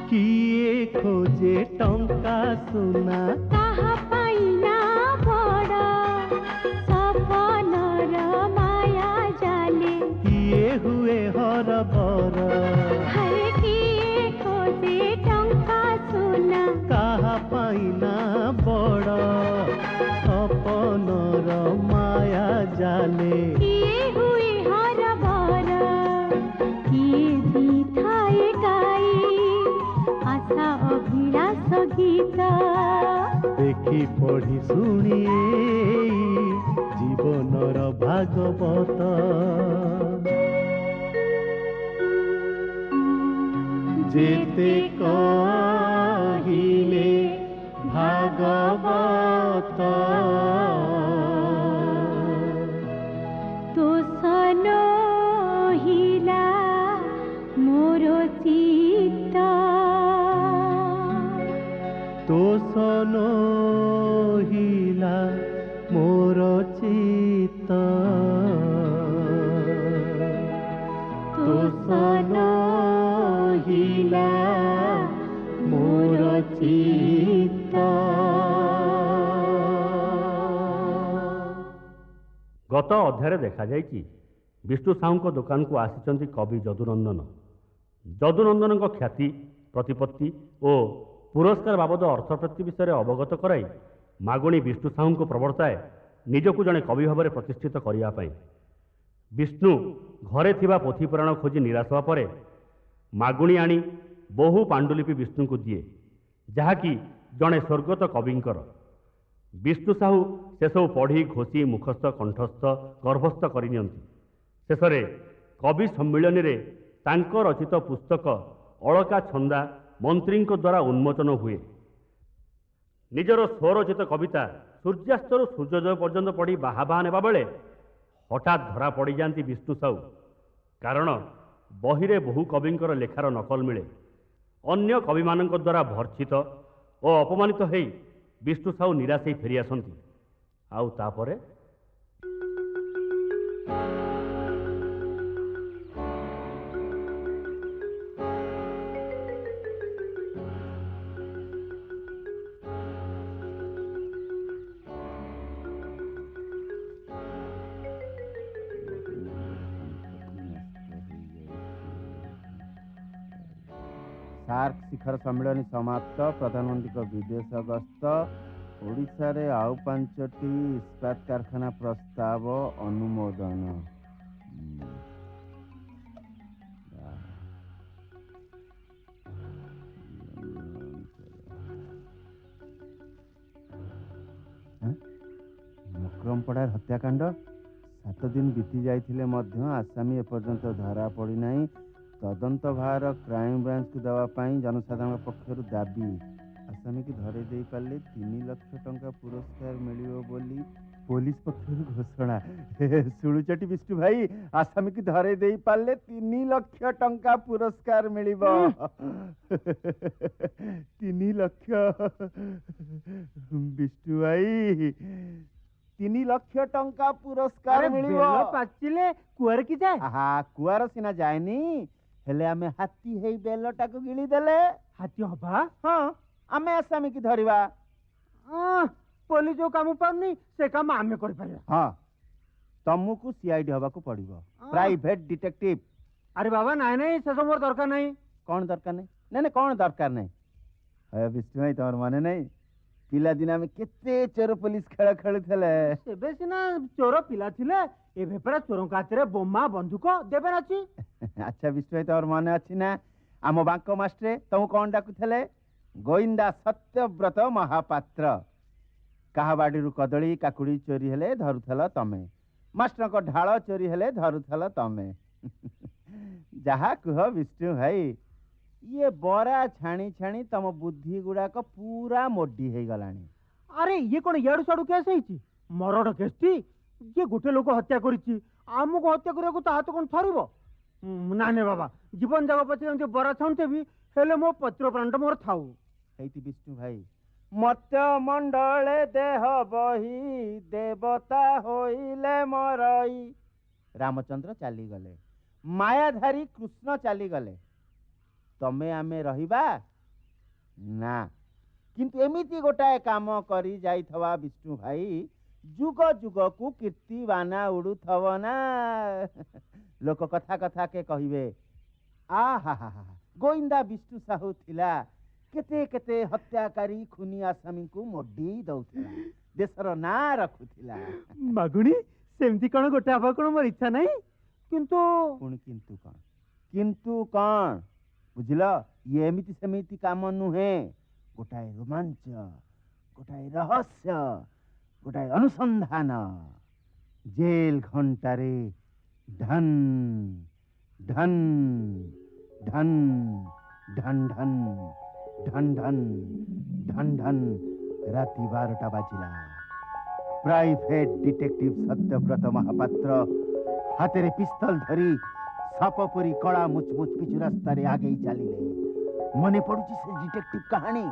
किए खोजे टंका सुना ताहा पाइना बड़ सपनर माया जाले किए हुए हर बर हरे किए खोजे टंका सुना काहा पाइना बड़ सपनर माया जाले किए हुए हर बर किए भी थाए गाई आशा अभिलाष गीत देखी पढ़ी शुणी जीवनर भागवत जेते कहिले भागवत तो सनो हिला मोरो चित्त तोषनो हिला मोर चित्त तोषनो हिला मोर चित्त। गत अध्याय देखा जाइछि विष्णु साहू दुकान को आसी कवि जदुनंदन। जदुनंदन ख्याति प्रतिपत्ति और पुरस्कार बाबद अर्थप्रति विषय अवगत कराई मागुणी विष्णु साहू को प्रवर्ताए निजकू जड़े कवि भाव में प्रतिष्ठित करने। विष्णु घरे थिबा पोथीपुराण खोजी निराश होगा पर मागुणी आनी बहु पांडुलिपि विष्णु को दिए जहाँकि जड़े स्वर्गत कविंकर। विष्णु साहू से सब पढ़ी घोषी मुखस्थ कंठस्थ गर्भस्थ करनी। शेष कवि सम्मिलन में तांको रचित पुस्तक अलका छंदा मंत्री द्वारा उन्मोचन हुए। निजर स्वरचित कविता सूर्यास्तर सूर्योदय पर्यंत पढ़ी बाहा नेबा बेले हठात धरा पड़ जाती विष्णु साहू। कारण बहिरे बहु कविंकर लेखार नकल मिले। अन्य कवि मानक द्वारा भर्षित और अपमानित हो विष्णु साहू निराश ही फेरी आसती। आउ तापरे सार्क शिखर सम्मेलन समाप्त। प्रधानमंत्री को विदेश गस्त। ओडिशा रे आउ 5टी इस्पात कारखाना प्रस्ताव अनुमोदन। मकरमपड़ा हत्याकांड 7 दिन बीती जाइथिले मध्य आसामी एपर्यंत धरा पड़ी नहीं। तदंत भार क्राइम ब्रांच को देवाई जनसाधारण पक्षर दाबी। आसामी की धरे दे पारे 3 लाख टंका पुरस्कार मिलियो बोली पुलिस पक्षर घोषणा। शुणुचटी विष्णु भाई आसामी की धरे दे पारे 3 लाख टंका पुरस्कार मिलिबो। 3 लाख विष्णु भाई 3 लाख टंका पुरस्कार मिलिबो। पाचिले कुआर की जाए। हाँ कुआर सीना जाएनी हेले आमे हाथी हेई बेलटा को गिली देले हाथी हबा। हाँ आमे आसामी की धरिबा। पुलिस जो काम पाउनी से काम आमे कर पारे। हाँ तुमको सीआईडी हवा को पड़िबो प्राइवेट डिटेक्टिव। अरे बाबा नहीं नहीं से सब मोर दरकार नहीं। कौन दरकार नहीं? नहीं कौन दरकार नहीं? है विष्णु भाई तमर माने नहीं पिला दिन में केते चोर पुलिस खेल खेलुथले। सेबे सिना चोर पिला थिले एबे परा चोरों का हाथ रे बोमा बंदूक देबे अछि। अच्छा विष्णु भाई तमर माने अछि ना आम बांक मास्टर तुम कौन डाकुथले? गोविंदा सत्यव्रत महापात्र। कहा बाड़ी कदली काकुड़ी चोरी हेले धरुथल तमे। मास्टर को ढाल चोरी हेले धरुथल तमे। जहा कह विष्णु भाई ये बरा छाणी छाणी तम बुद्धि गुड़ाक पूरा मोडी हो गलानी। अरे ये कौन याडू साडू केस है? मरण केस टी ये गोटे लोक हत्या करिछि आमको हत्या करिया को हाथ कौन थरिबो? ना ने बाबा जीवन जाग पछे एमती बरा छाणते भी हेले मो पत्र प्राण मोर थाउ। हेती विष्णु भाई मत मंडले देह बही देवता होइले मरई। रामचंद्र चली गले मायाधारी कृष्ण चली गले तमे आमे रहिबा ना किंतु एमिति गोटाए काम करी जाइथवा विष्णु भाई जुग जुग को कीर्ति बाना उड़ुथव ना लोक कथा कथा के कहिबे आ हा हा हा गोविंदा विष्णु साहू थिला केते केते हत्याकारी खुनी आसामी को मोडी दउथिला देशर ना रखुथिला मागुणी सेमती कौन गोटे आबा कौन मोर इच्छा नहीं किंतु पुणी किंतु कौन बुझल ये एमिति सेमिति काम नुहे गोटाए रोमांच गोटाए रहस्य गोटाए अनुसंधान जेल घंटारे धन धन धन धन धन धन धन धन धन राति 12टा बाजिला प्राइवेट डिटेक्टिव सत्यव्रत महापात्र हाथ पिस्तल धरी सापपरी कड़ा मुचमुच पिछु रास्तार आगे चलिले मने पड़ुची से डिटेक्टिव कहानी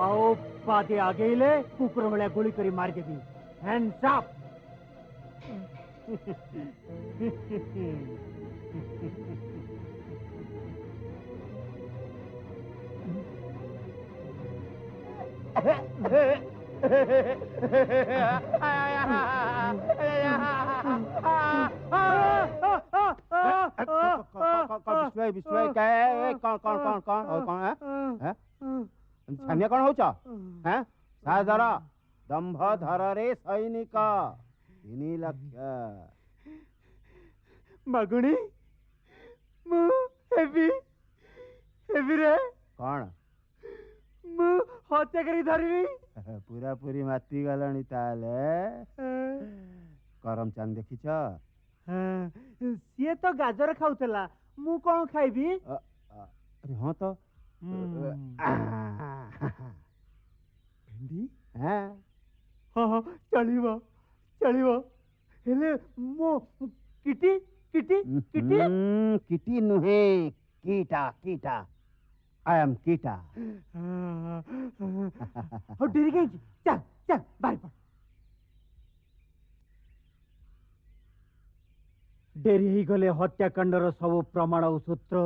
आओ पाते आगे ले कुकुर वाला गोली करी मार देवी हैंड्स अप छानिया कौन होच हैं सादर दंभ धर रे सैनिक 3 लाख मागुणी मु हेवी हेवी रे कौन मु हत्या करी धरबी पूरा पूरी माती गलणी ताले करम चांद देखिछ सीए तो गाजर खाउतला मु कौन खाइबी अरे हाँ तो भेंडी हाँ हाँ हाँ चलिबो चलिबो हेले मो किटी किटी किटी किटी नुहे कीटा कीटा आई एम कीटा हो डेरी गई चल चल बाहर पड़ डेरी ही गले हत्याकांडर सब प्रमाण और सूत्र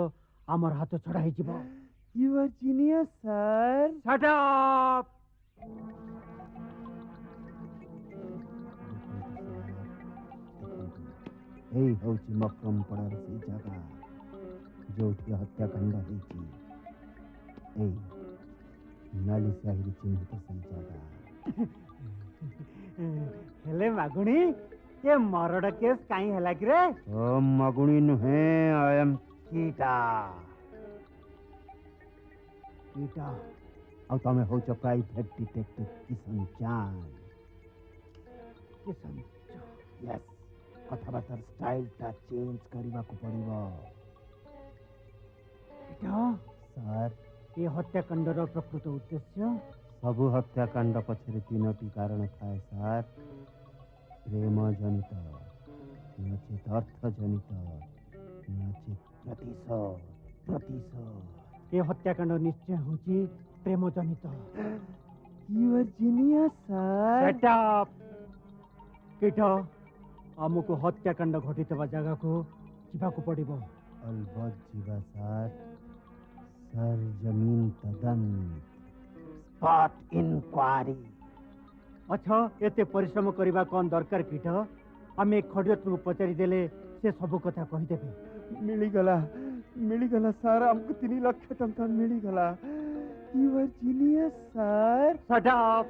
आमर हाथ छड़ा हो you are genius sir shut up एई होची मक्रम पड़ार से जगह जोठी हत्याकांड होईची एई नाली साहिर चिन्हित से जगह हेले मागुणी ये मरड केस काई हला कि रे ओ मगुणी नुहे आई एम कीटा कीटा अब तमे होच प्राइवेट डिटेक्टिव किशन चांद किशन यस कथाबार्तार स्टाइल ता चेंज करबा को पड़िबो कीटा सर ये हत्याकांडर प्रकृत उद्देश्य सबु हत्याकांड पछरे 3टी कारण थाए सर प्रेम जनित नचेत अर्थ जनित नचेत प्रतिशोध ये हत्याकांड निश्चय होची प्रेम जनित you are genius sir shut up कीटा हमको हत्याकांड घटितवा जगह को जीवा को पड़िबो अलबत जीवा सर सर जमीन तदंत स्पॉट इंक्वायरी अच्छा एते परिश्रम करबा कौन दरकार कीट आमे खडियत को पचारि देले से सब कथा कहि देबे मिली गला सर हमको 3 लाख टंका मिली गला you are genius sir shut up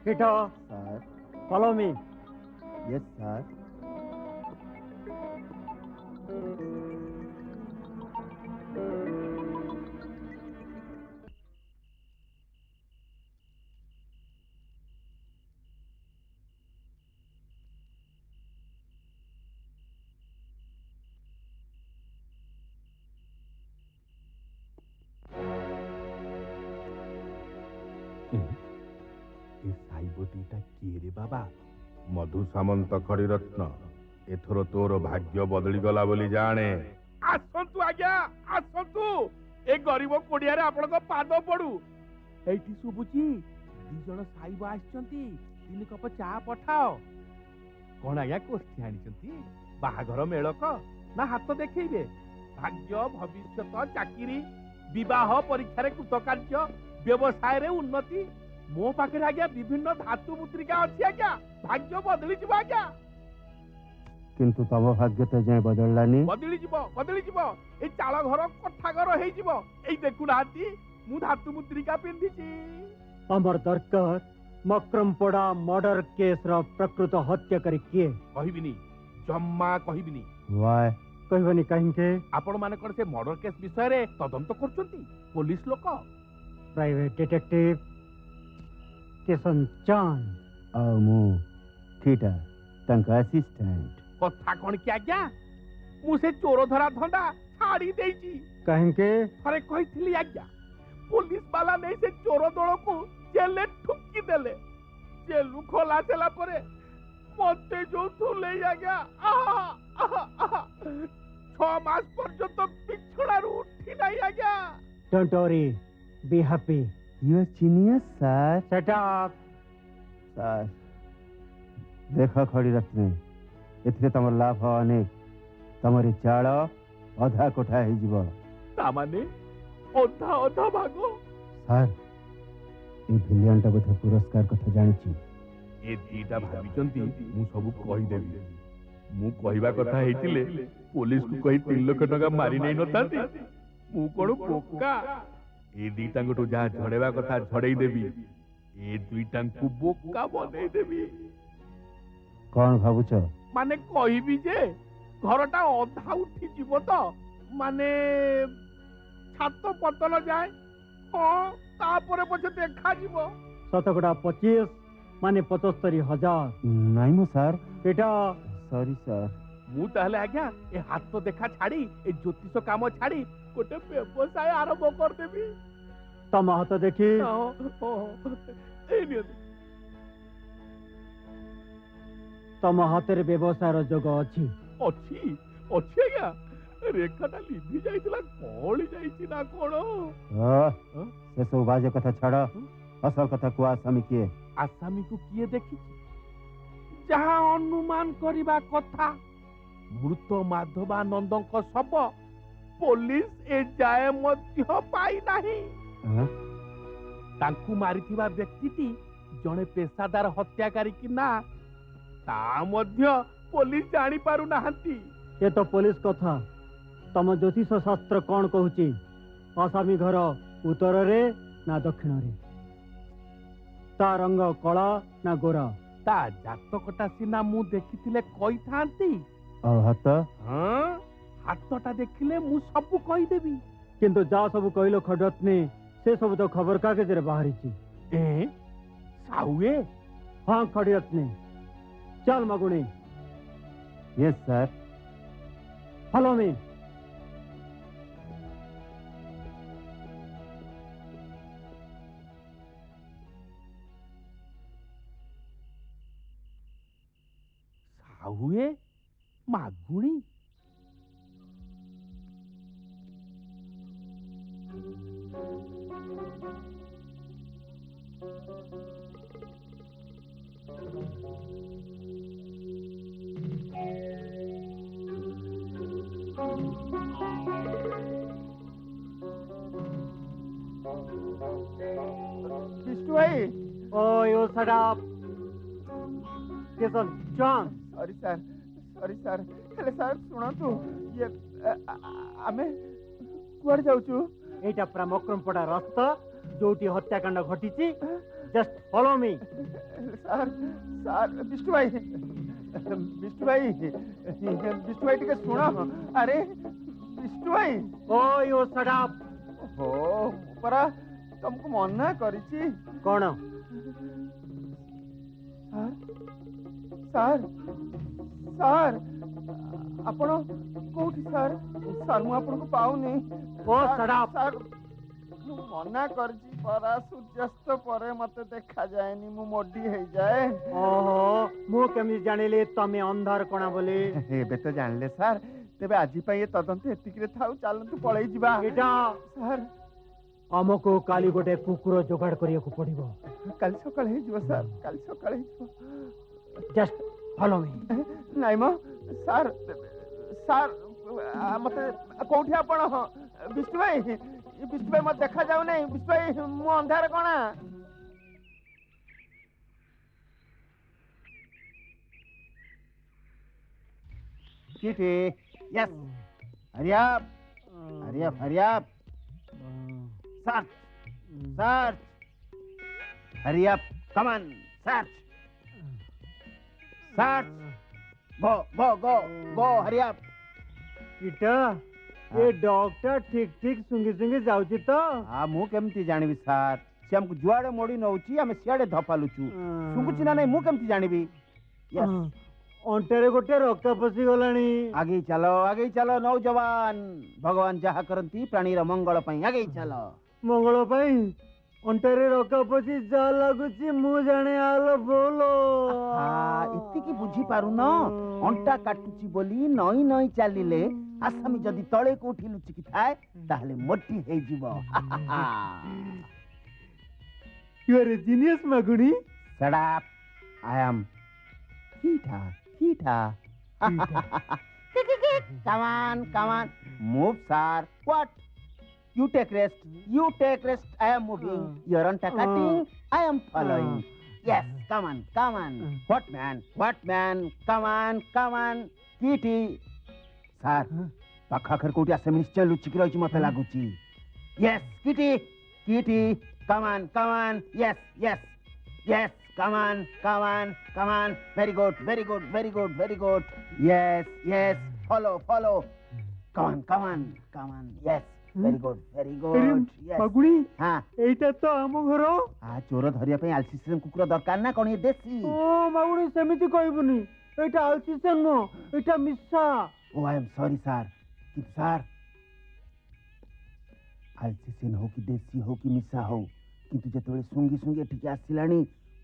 कीट sir follow me yes sir ଏ ସାଇବତୀଟା କିଏ ରେ ବାବା? ମଧୁ ସାମନ୍ତ ଖଡ଼ିରତ୍ନ, ଏଥର ତୋର ଭାଗ୍ୟ ବଦଳିଗଲା ବୋଲି ଜାଣେ। ଆସନ୍ତୁ ଆଜ୍ଞା, ଆସନ୍ତୁ। ଏ ଗରିବ କୋଡିଆରେ ଆପଣଙ୍କ ପାଦ ପଡୁ। ଏଇଠି ଶୁଭୁଛି 2 ଜଣ ସାଇବ ଆସିଛନ୍ତି, 3 କପ ଚା ପଠାଅ। କଣ ଆଜ୍ଞା କୋଷ୍ଠୀ ଆଣିଛନ୍ତି? ବାହାଘର ମେଳକ ନା ହାତ ଦେଖେଇବେ? ଭାଗ୍ୟ, ଭବିଷ୍ୟତ, ଚାକିରି, ବିବାହ, ପରୀକ୍ଷାରେ କୃତକାର୍ଯ୍ୟ, ବ୍ୟବସାୟରେ ଉନ୍ନତି। ମୋ ପାଖରେ ଆଜ୍ଞା ବିଭିନ୍ନ ଧାତୁ ମୁଦ୍ରିକା ଅଛି ଆଜ୍ଞା। ଭାଗ୍ୟ ବଦଳିଯିବ ଆଜ୍ଞା। କିନ୍ତୁ ତମ ଭାଗ୍ୟ ତ ଯାଏ ବଦଳିଲାନି। ବଦଳିଯିବ। ଏଇ ଚାଳ ଘର କୋଠା ଘର ହେଇଯିବ। ଏଇ ଦେଖୁନାହାନ୍ତି, ମୁଁ ଧାତୁ ମୁଦ୍ରିକା ପିନ୍ଧିଛି। ଆମର ଦରକାର ମକ୍ରମପଡ଼ା ମର୍ଡର କେସ୍ର ପ୍ରକୃତ ହତ୍ୟାକାରୀ କିଏ? କହିବିନି, ଜମା କହିବିନି। ୱାଏ? କହିବନି କାହିଁକି? ଆପଣ ମାନେ କଣ ସେ ମର୍ଡର କେସ୍ ବିଷୟରେ ତଦନ୍ତ କରୁଛନ୍ତି? ପୋଲିସ ଲୋକ? ପ୍ରାଇଭେଟ ଡିଟେକ୍ଟିଭ କିଶନ ଚାନ୍ଦ। ଆଉ ମୁଁ ଥିଟା ତାଙ୍କ ଆସିଷ୍ଟାଣ୍ଟ। କଥା କଣ କି ଆଜ୍ଞା? ମୁଁ ସେ ଚୋର ଧରା ଧନ୍ଦା ଛାଡି ଦେଇଛି। କାହିଁକି? ଥରେ କହିଥିଲି ଆଜ୍ଞା, ପୋଲିସ ବାଲା ନେଇ ସେ ଚୋର ଦଳକୁ ଜେଲରେ ଠୁକି ଦେଲେ। ଜେଲରୁ ଖୋଲା ଦେଲା ପରେ ମତେ ଯୋଉ ଥୁଲେଇ ଆଜ୍ଞା, 6 ମାସ ପର୍ଯ୍ୟନ୍ତ ବିଛଣାରୁ ଉଠି ନାହିଁ ଆଜ୍ଞା। Don't worry, be happy. You are genius sir. Shut up. Sir ଦେଖ ଖଡ଼ିରତ୍ନେ, ଏଥିରେ ତମର ଲାଭ ଅନେକ। ତମରି ଚାଳ ଅଧା କୋଠା ହେଇଯିବ। ତାମାନେ ଅଧା ଅଧା ଭାଗ? ସାର୍, ଏ ଭିଲିଆନଟା ବୋଧେ ପୁରସ୍କାର କଥା ଜାଣିଛି। ଏ ଦିଟା ଭାବିଛନ୍ତି ମୁଁ ସବୁ କହିଦେବି। ମୁଁ କହିବା କଥା ହେଇଥିଲେ ପୋଲିସକୁ କହି 3 ଲକ୍ଷ ଟଙ୍କା ମାରି ନେଇ ନଥାନ୍ତି। ମୁଁ କଣ ବୋକା? ଏ ଦିଟାଙ୍କଠୁ ଯାହା ଝଡେଇବା କଥା ଝଡେଇ ଦେବି। ଏ ଦୁଇଟାଙ୍କୁ ବୋକା ବନେଇ ଦେବି। କଣ ଭାବୁଛ? ମାନେ କହିବି ଯେ ଘରଟା ଅଧା ଉଠିଯିବ ତ, ମାନେ ଛାତ ପତନ ଯାଏ। ହଁ, ତାପରେ ପଛେ ଦେଖାଯିବ। ଶତକଡ଼ା 25 ମାନେ 75,000। ନାଇଁ ମୋ ସାର୍, ଏଟା ସରି ସାର୍। ମୁଁ ତାହେଲେ ଆଜ୍ଞା ଏ ହାତ ଦେଖା ଛାଡି, ଏ ଜ୍ୟୋତିଷ କାମ ଛାଡି ଗୋଟେ ବ୍ୟବସାୟ ଆରମ୍ଭ କରିଦେବି। ତମ ହାତ ଦେଖି। ଏଇ ନିଅନ୍ତୁ। ତମ ହାତରେ ବ୍ୟବସାୟର ଯୋଗ ଅଛି? ଅଛି ଆଜ୍ଞା। ରେଖାଟା ଲିଭି ଯାଇଥିଲା, କଳି ଯାଇଛି ନା କଣ? ସେସବୁ ବାଜେ କଥା ଛାଡ, ଅସଲ କଥା କୁହ। ଆସାମୀ କିଏ? ଆସାମୀକୁ କିଏ ଦେଖିଛି? ଯାହା ଅନୁମାନ କରିବା କଥା, ମୃତ ମାଧବାନନ୍ଦଙ୍କ ଶବ ପୋଲିସ ଏଯାଏ ମଧ୍ୟ ପାଇନାହିଁ। ତାଙ୍କୁ ମାରିଥିବା ବ୍ୟକ୍ତିଟି ଜଣେ ପେଶାଦାର ହତ୍ୟାକାରୀ କି ନା, ତା ମଧ୍ୟ ପୋଲିସ ଜାଣିପାରୁନାହାନ୍ତି। ଏ ତ ପୋଲିସ କଥା। ତମ ଜ୍ୟୋତିଷ ଶାସ୍ତ୍ର କଣ କହୁଛି? ଆସାମୀ ଘର ଉତ୍ତରରେ ନା ଦକ୍ଷିଣରେ? ତା ରଙ୍ଗ କଳା ନା ଗୋରା? ତା ଜାତକଟା ସିନା ମୁଁ ଦେଖିଥିଲେ କହିଥାନ୍ତି। ଆଉ ହାତ? ହଁ, ହାତଟା ଦେଖିଲେ ମୁଁ ସବୁ କହିଦେବି। କିନ୍ତୁ ଯାହା ସବୁ କହିଲ ଖଡ଼ିରତ୍ନେ, ସେ ସବୁ ତ ଖବର କାଗଜରେ ବାହାରିଛି। ସାହୁଏ? ହଁ ଖଡ଼ିରତ୍ନେ, ଚାଲ ମଗୁଣି। Yes sir. ଫଲୋ ମି। ସାହୁଏ? ମାଗୁଣି? ବିଷ୍ଣୁ ଭାଇ। ଓ you shut up. Kishan Chand. Sorry sir. ହେଲେ ସାର୍ ଶୁଣନ୍ତୁ, ଆମେ କୁଆଡେ ଯାଉଛୁ? ଏଇଟା ପୁରା ମକ୍ରମପଡ଼ା ରାସ୍ତା ଯୋଉଠି ହତ୍ୟାକାଣ୍ଡ ଘଟିଛି। ଜଷ୍ଟ ଫଲୋ ମି। ସାର୍ ବିଷ୍ଣୁ ଭାଇ ଟିକେ ଶୁଣ। ଆରେ ବିଷ୍ଣୁ ଭାଇ। ଓ ୟୁ ଶଟ୍ ଅପ୍। ଓ ପରା ତମକୁ ମନା କରିଛି। କଣ? ସାର୍ ଆପଣ କୋଉଠି? ସାର୍ ମୁଁ ଆପଣଙ୍କୁ ପାଉନି। ଓ ଶଟ୍ ଅପ୍। ସାର୍ मना करची परा सूर्यास्त परे मते देखा जाएनी मु मोडी हे जाए। ओहो मु केमी जानिले तमे अंधार कोना बोले एबे तो जानले सर तेबे आजी पई तदंत एतिकरे थाउ चालंतु पळै जिबा एटा सर। हमको काली गोटे कुकुर जोगाड़ करिया को पड़िबो। काल सकाळ हे जिवो सर काल सकाळ हे जिवो। Just follow me. नाइ म सर सर मते कोठी आपण विष्णु भाई मत देखा जाऊ नहीं विष्णु भाई मु अंधार कोना। Kitty yes hurry up hurry up hurry up search search hurry up come on search search go go go go hurry up किटा ये डॉक्टर ठीक ठीक सुंगी सुंगी जाउची तो आ मु केमती जानिबी सर से हमको जुआड़े मोड़ी नउची हमें सियाड़े धपालुचू सुंगुची ना नहीं मु केमती जानिबी यस अंटेरे गोटे रक्का पसी गलानी। आगे चलो नौजवान भगवान जहा करंती प्राणीर मंगल पई आगे चलो मंगल पई अंटेरे रक्का पसी जा लागुची मु जाने आलो बोलो। हां इति की बुझी पारु न अंटा काटुची बोली नई नई चालिले आसामी जदी तळे कोठी लुचिकी थाए ताहले मोटी हे जीवो। You are a genius Maguni. Shut up I am कीटा कीटा come on move sir what you take rest I am moving you're on cutting I am following yes come on what man come on kitty sir पाखाखर कोटी आसे निश्चय लुचिकी रहिची मते लागुची yes kitty come on yes come on very good yes follow come on yes very good yes मागुनी हां एटा तो हम घर आ चोर धरिया पे आलसीसन कुकुर दरकार ना कोन ये देसी ओ मागुनी सेमिति कहबुनी एटा आलसीसन no Etah मिस्सा O I am sorry sir कि सर आलसीसन हो कि देसी हो कि मिस्सा हो किंतु जतबे सुंगी एठी आसिलानी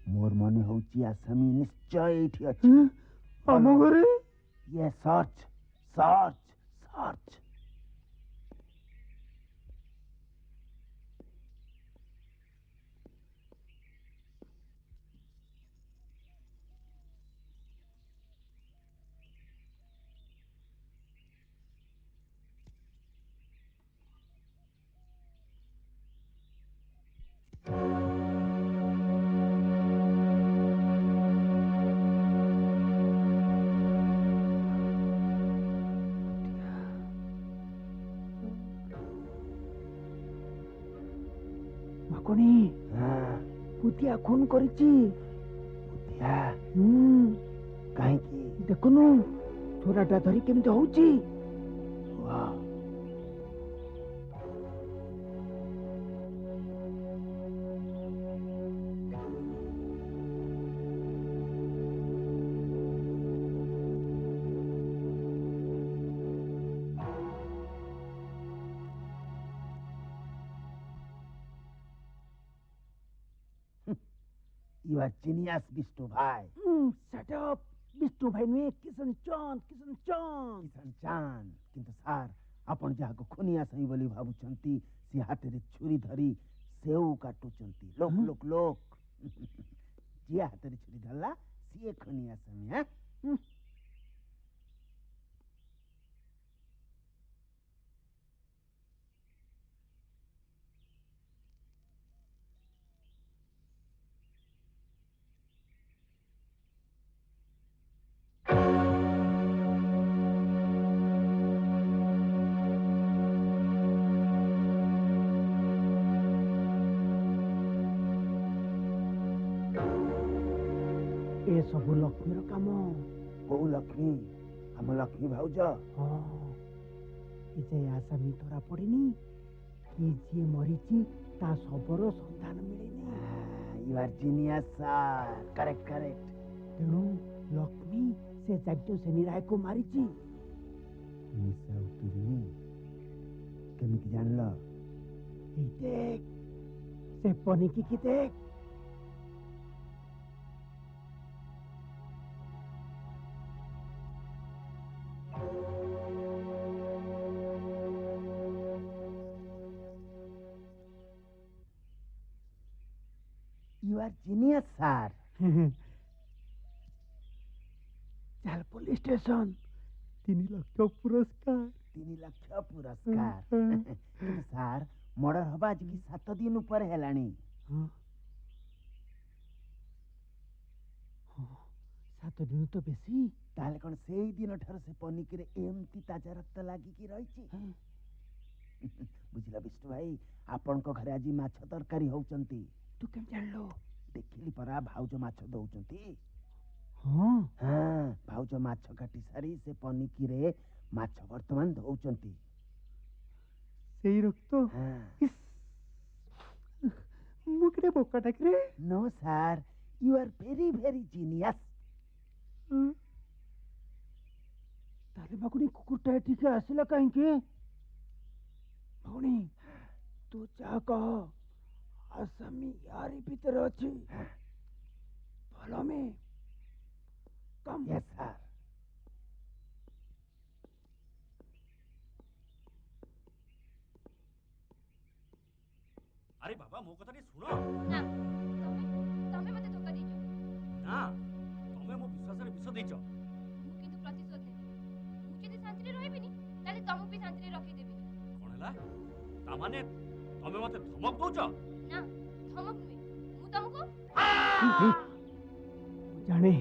मोर मने होची आसामी निश्चय एठी अछि हम घरे ये सर्च मागुनी पुतिया खून करिची पुतिया काहे की देखुनु छोराटा धरी केमते होउची वाह You are genius, Vishnu bhai. Shut up. Vishnu bhai नुए Kishan चांद किंतु सार आपण जहा को खुनिया सही बोली भाबुचंती सी हाथ रे छुरी धरी सेऊ काटुचंती लोक जी हाथ रे छुरी धरला सी खुनिया सही है ए सब लक्ष्मीर काम बहु लक्ष्मी हम लक्ष्मी भाउज जे आसामी धरा पड़िनी कि जी मरीची ता सबरो संधान मिलेनी you are genius sir correct तेणु लक्ष्मी से जाग्य से निराय को मारीची मिसा उतुरनी केमिति जानला देख से पनिकी की देख। You are genius, sir. चल पुलिस स्टेशन 3 लाख पुरस्कार। 3 लाख पुरस्कार କିନ୍ତୁ ସାର୍ ମର୍ଡର ହବା ଆଜିକି 7 ଦିନ ଉପରେ ହେଲାଣି। 7 ଦିନ ତ ବେଶୀ। ତାହେଲେ କ'ଣ ସେଇ ଦିନ ଠାରୁ ସେ ପନିକିରେ ଏମିତି ତାଜା ରକ୍ତ ଲାଗିକି ରହିଛି? ବୁଝିଲ ବିଷ୍ଣୁ ଭାଇ, ଆପଣଙ୍କ ଘରେ ଆଜି ମାଛ ତରକାରୀ ହଉଛନ୍ତି। ତୁ କେମିତି ଜାଣିଲୁ? ଦେଖିଲି ପରା ଭାଉଜ ମାଛ ଦଉଛନ୍ତି। ହଁ ଭାଉଜ ମାଛ କାଟି ସାରି ସେ ପନିକିରେ ମାଛ ବର୍ତ୍ତମାନ ଧଉଛନ୍ତି। ସେଇ ରକ୍ତ? ମୁଁ କେତେ ବୋକା ଟାକିରେ? No sir, you are very very genius। ତାହେଲେ ବାଗୁଣୀ କୁକୁରଟା ଏଠିକି ଆସିଲା କାହିଁକି? ବାଗୁଣୀ ତୁ ଯାହା କହ, ଆସାମୀ यारी ଭିତରେ ଅଛି। Follow me। Come। Yes sir। अरे बाबा मो कथा शुण ना तमे मते धोखा देजो ना तमे मो विश्वास रे विष देछ। मु किंतु प्रतिशोध नेबी। मु जदी शांति रे रहबिनी ताले तमु भी शांति रे रखि देबी। कोन हला ता माने तमे मते धमक दोछ? ना धमक नुहे, मु तमको जाने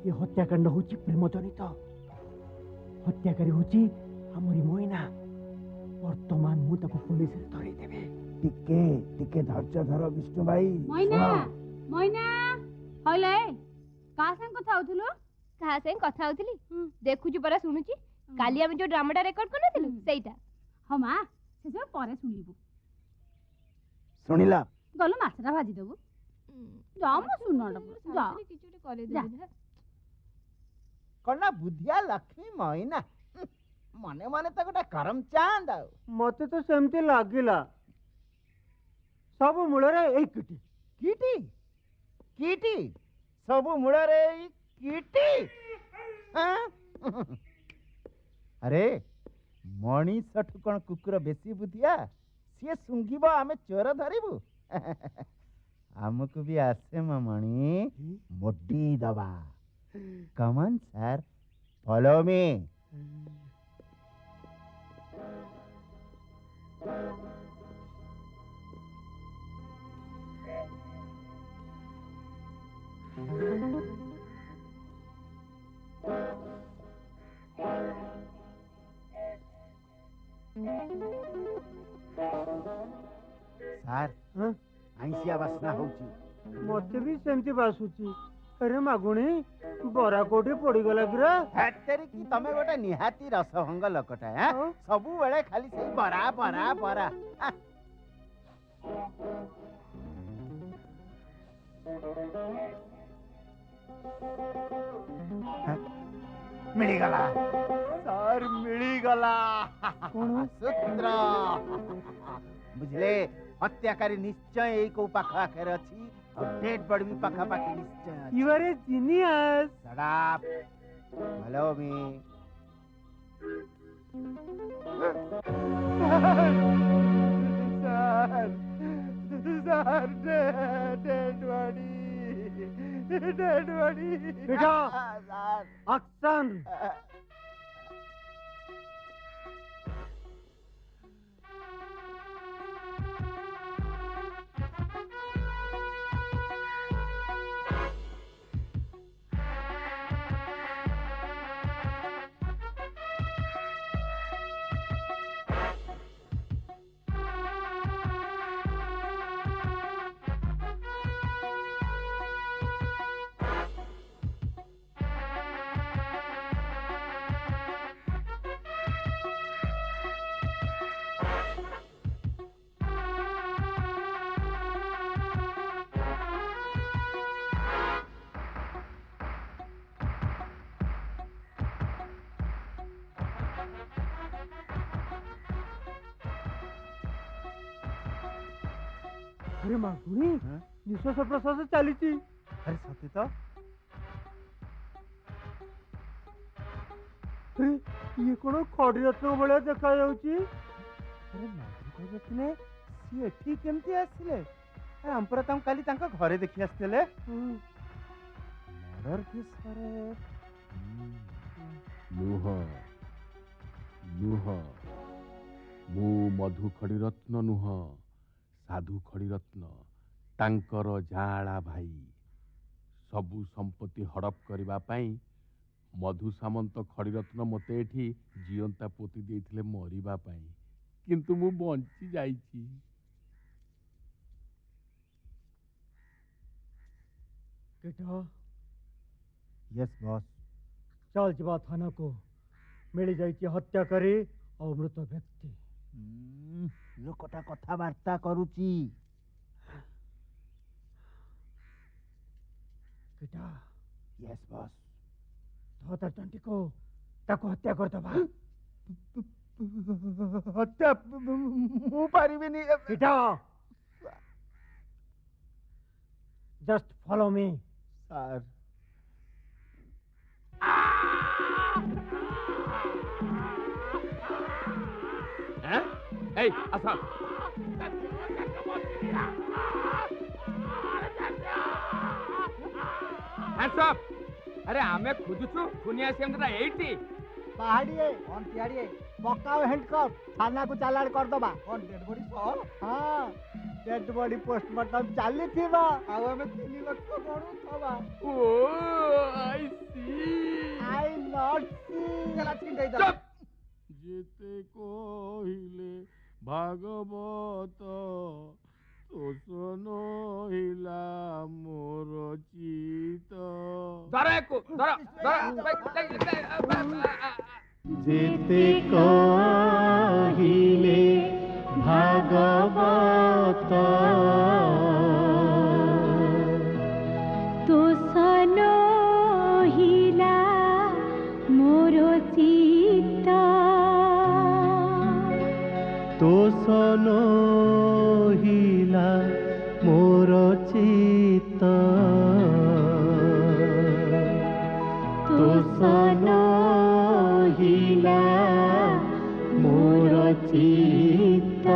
ये हत्याकांड होची प्रेम जनित। हत्याकारी होची हमरी मोइना। वर्तमान मु ताको पुलिस रे धरि देबे। टिके टिके धैर्य धर विष्णु भाई। मोइना मोइना हले का संग कथा होतुलो? का संग कथा होतली? देखुची परा सुनुची। काली हम जो ड्रामाटा रेकॉर्ड करनथिलु सेइटा। ह मा से सब परे सुनिबु। सुनिला गलो माछरा भाजी देबु। जा म सुनडा जा किछुटे करे देबे। कन्ना बुद्धिया लक्ष्मी मोइना मने मने तो गोटे करम चांद। मते तो सेमती लागिला। सब मूल रे एक किटी कीटी कीटी सब मूल रे कीटी। अरे मनीष ठु कौन कुकुर बेसी बुद्धिया? सी सुंघिब आमे चोर धरिबु। आमको भी आसे मणि मोटी दबा। कमन सर फॉलो मी। सर आईसिया बासना होची। मते भी सेमती बासुची। अरे मागुणी बरा कोठी पड़ी गला गिरा। फैक्टरी की तमे गोटे निहाती रसभंग लोकटा। सबु बेले खाली से बरा बरा बरा। मिली गला सर, मिली गला सूत्र। बुझले हत्याकारी निश्चय यही को पाख आखिर अछि और डेड बॉडी भी पाखा पाखी निश्चय। You are a genius. Shut up. Follow me. Sir sir dead body dead body. बेटा एक्शन। अरे मागुणी हाँ? निश्वास प्रश्वास चली अरे सती तो अरे ये कौन खड़ी रत्न भाया देखा जाउची अरे मधु ने सी एठी केमती आसिले अरे हम पर तम काली तांका घरे देखि आस्तेले मर्डर केस करे लुह लुह मु मधु खड़ीरत्न नुह साधु खड़ीरत्न तांकर जाड़ा भाई सबु संपत्ति हड़प करबा पाई मधु सामंत खड़ीरत्न मते एठी जीवंता पोती देइथिले मरिबा पाई किंतु मु बंची जाईची। केटा यस बॉस चल जीवा थाना को मिली जाइए हत्या करे और मृत व्यक्ति लोकटा कथबार्ता करूची केटा यस बॉस धोतर चंटी को ताको हत्या कर दबा हत्या मु पारिबिनी केटा जस्ट फॉलो मी सर এই আচ্ছা अरे आमे खोजुछु खुनिया सेमरा एठी पहाड़िए कौन तिहाड़िए पक्का हैंडकफ थाना को चालान कर दबा कौन डेड बॉडी सो हां डेड बॉडी पोस्टमार्टम चाली थीबा आउ हमें 3 लाख गणु थबा ओ आई सी आई नॉट सी चला छिंडै दा चुप जेते कहिले भागवत तोसन हिला मोर चित धरा को धरा जेते कहिले भागवत तोसन हिला मोर चित्त तोसन हिला मोर चित्त तोसन हिला मोर चित्त